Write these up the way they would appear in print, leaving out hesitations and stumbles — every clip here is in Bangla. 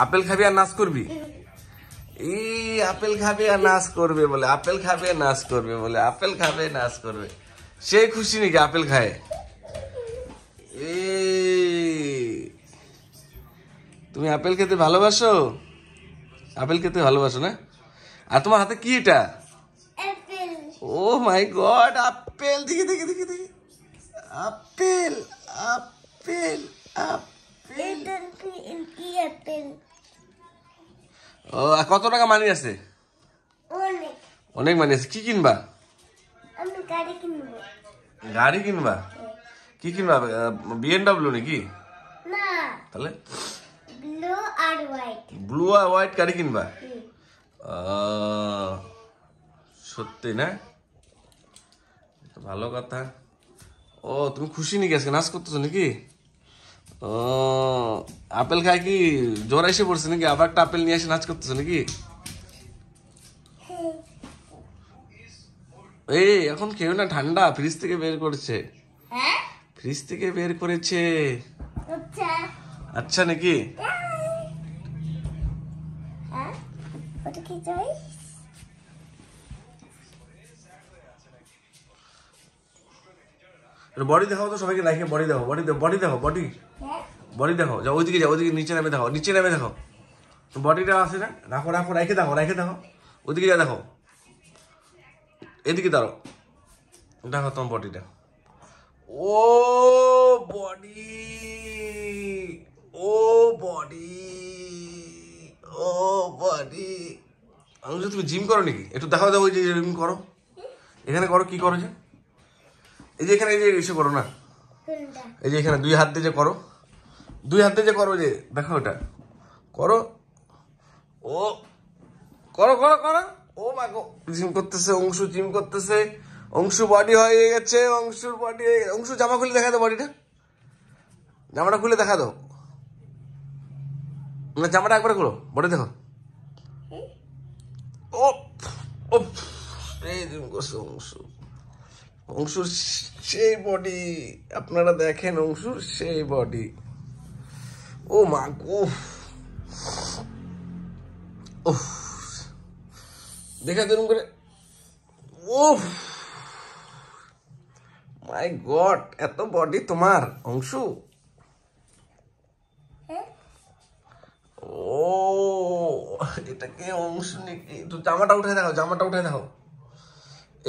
আপেল খাবি আর নাচ করবি? এই আপেল খাবে আর নাচ করবে বলে, আপেল খাবে নাচ করবে বলে, আপেল খাবে নাচ করবে। সেই খুশি নাকি আপেল খায়? তুমি আপেল খেতে ভালোবাসো? আপেল খেতে ভালোবাসো না? আর তোমার হাতে কি এটা? ও মাই গড, আপেল! দেখি দেখি দেখি দেখি, আপেল আপেল আপেল। ও, কত টাকা মানি আছে? অনেক মানি আছে। কি কিনবা? গাড়ি কিনবা? কি কিনবা? BMW নাকি? তাহলে ব্লু আর হোয়াইট গাড়ি কিনবা? সত্যি না? ভালো কথা। ও, তুমি খুশি নাকি আজকে নাচ করতেছো নাকি? ও, আপেল খায় কি জ্বর এসে পড়ছে নাকি? আবার একটা আপেল নিয়ে এসে নাচ করতেছো নাকি? এই এখন কেউ না, ঠান্ডা, ফ্রিজ থেকে বের করেছে। ফ্রিজ থেকে বের করেছে। আচ্ছা নাকি? বডি দেখাও তো সবাইকে, লাইকে বডি দেখো, বডি দেখো, বডি দেখো, বডি বডি দেখো। যাও ওইদিকে, যাও ওইদিকে, নিচে নামে দেখো, নিচে নামে দেখো। বডিটা আছে না? রাখো রাখো, রেখে দেখো, রেখে দেখো। ওইদিকে যা দেখো, এদিকে দাঁড়ো, দেখো তোমার বডিটা। ও বডি, ও বডি, ও বডি। আমি তুমি জিম করো নাকি? একটু দেখাও, দাও ওই যে জিম করো, এখানে করো। কি করো যে? এই যে এখানে, এই যে এসে করো না, এই যে এখানে দুই হাত দিয়ে যে করো, দুই হাত দিয়ে যে করো, যে দেখো ওটা করো। ও করো করো করো। ও মা গো, জিম করতেছে অংশু, জিম করতেছে অংশু। বডি হয়ে গেছে অংশুর, বডি হয়ে গেছে। অংশু জামা খুলে দেখা দাও, বডিটা, জামাটা খুলে দেখা দাও না, জামাটা একবারে খুলো, বডি দেখো। ও ও, এই জিম করছে অংশু, অংশুর সেই বডি, আপনারা দেখেন অংশুর সেই বডি। ও মা গো, ওহ, দেখা দিন করে। ও মাই গড, এত বডি তোমার অংশু? ও, এটাকে অংশু নাকি? তো জামাটা উঠে দেখো, জামাটা উঠে দেখো,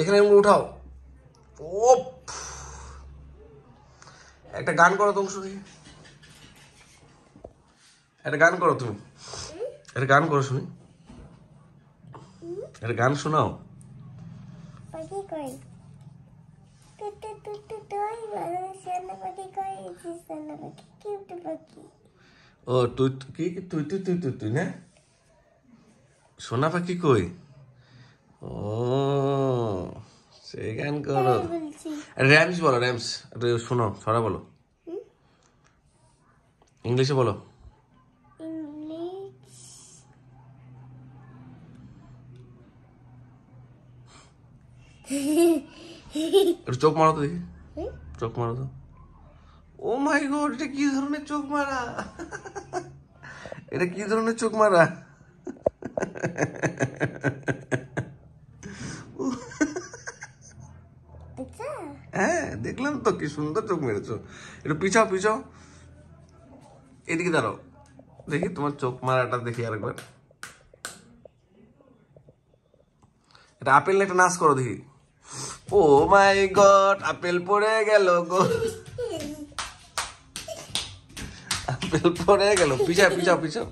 এখানে উঠাও। ও, একটা গান করো তো অংশু, দেখি একটা গান করো তুমি, একটা গান করো শুনি, একটা গান শোনাও। ও তুই কি, তুই তুই তুই তুই তুই না, সোনা পাখি কই? ও, সেই গান করো। র্যামস বলো, র্যামস একটু শোনো, ছড়া বলো, ইংলিশে বলো। একটু চোখ মারো তো দেখি, চোখ মারো তো। ও মাই গড, এটা কি ধরনের চোখ মারা? এটা কি ধরনের চোখ মারা? হ্যাঁ দেখলাম তো, কি সুন্দর চোখ মেরেছো। একটু পিছাও পিছাও, এদিকে দাঁড়াও, দেখি তোমার চোখ মারাটা দেখি আরেকবার। এটা আপেল না, একটা নাচ করো দেখি। ও মাই গড, আপেল পড়ে গেল গো, আপেল পড়ে গেল। পিছাও পিছাও পিছাও।